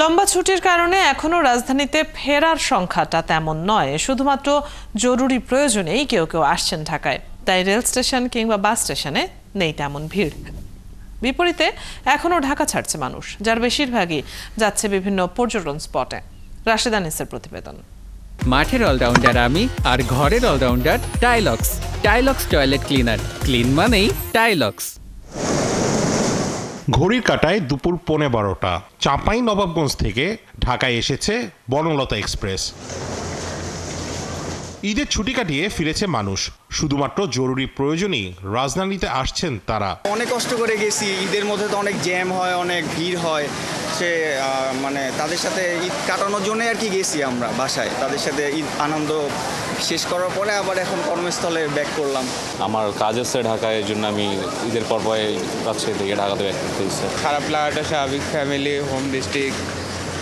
লম্বা ছুটির কারণে এখনো রাজধানীতে ফেরার সংখ্যাটা তেমন নয়। শুধুমাত্র জরুরি প্রয়োজনেই কেউ কেউ আসছেন ঢাকায়। তাই রেল স্টেশন কিংবা বাস স্টেশনে নেই তেমন ভিড়। বিপরীতে এখনো ঢাকা ছাড়ছে মানুষ, যার বেশিরভাগই যাচ্ছে বিভিন্ন পর্যটন স্পটে। রাশেদা নিসের প্রতিবেদন। মাঠের অলরাউন্ডার আমি, আর ঘরের allrounder Tilex. Tilex toilet cleaner, clean মানেই টাইলক্স। ঘড়ির কাঁটায় দুপুর 12:15। চাঁপাই নবাবগঞ্জ থেকে ঢাকায় এসেছে বনলতা এক্সপ্রেস। ঈদের ছুটি কাটিয়ে ফিরেছে মানুষ, শুধুমাত্র জরুরি প্রয়োজনেই রাজধানীতে আসছেন তারা। অনেক কষ্ট করে গেছি, ঈদের মধ্যে তো অনেক জ্যাম হয়, অনেক ভিড় হয়, সে মানে তাদের সাথে ঈদ কাটানোর জন্য আর কি গেছি আমরা বাসায়, তাদের সাথে ঈদ আনন্দ শেষ করার পরে আবার এখন কর্মস্থলে ব্যাক করলাম। আমার কাজ আছে ঢাকায়, এর জন্য আমি ঈদের পর রাজশাহী থেকে ঢাকাতে ব্যাক করতে হচ্ছে। খারাপ লাগাটা স্বাভাবিক, ফ্যামিলি, হোম ডিস্ট্রিক্ট,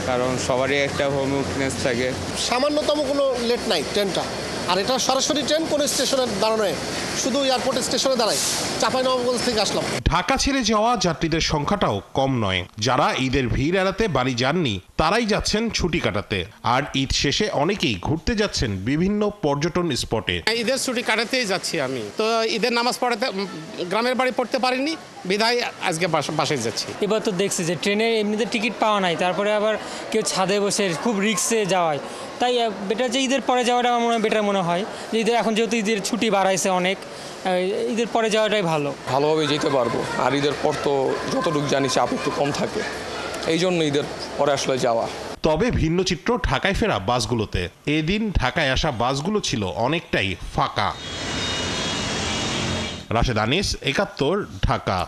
কারণ সবারই একটা হোম উইকনেস থাকে। সামান্যতম কোনো লেট নাই ট্রেনটা, আর এটা সরাসরি ট্রেন, কোনো স্টেশনে দাঁড়ানো, শুধু এয়ারপোর্ট স্টেশনে দাঁড়ায়। চাঁপাইনবাবগঞ্জ থেকে আসলাম। ঢাকা ছেড়ে যাওয়া যাত্রীদের সংখ্যাটাও কম নয়। যারা ঈদের ভিড় এড়াতে বাড়ি যাননি, তারাই যাচ্ছেন ছুটি কাটাতে। আর ঈদ শেষে অনেকেই ঘুরতে যাচ্ছেন বিভিন্ন পর্যটন স্পটে। ঈদের ছুটি কাটাতেই যাচ্ছি আমি, তো ঈদের নামাজ পড়াতে গ্রামের বাড়ি পড়তে পারিনি, বিধায় আজকে বাসায় যাচ্ছি। এবার তো দেখছি যে ট্রেনের এমনিতে টিকিট পাওয়া নাই, তারপরে আবার কেউ ছাদে বসে খুব রিস্কে যাওয়ায়, তাই বেটার যে ঈদের পরে যাওয়াটা আমার মনে হয় বেটার মনে হয়। যে ঈদের এখন যেহেতু ঈদের ছুটি বাড়াইছে অনেক, ঈদের পরে যাওয়াটাই ভালোভাবে যেতে পারবো। আর ঈদের পর তো যতটুকু জানি চাপ একটু কম থাকে, এই জন্য ঈদের পরে আসলে যাওয়া। তবে ভিন্ন চিত্র ঢাকায় ফেরা বাসগুলোতে। এদিন ঢাকায় আসা বাসগুলো ছিল অনেকটাই ফাঁকা। রাশেদ আনিস, ৭১, ঢাকা।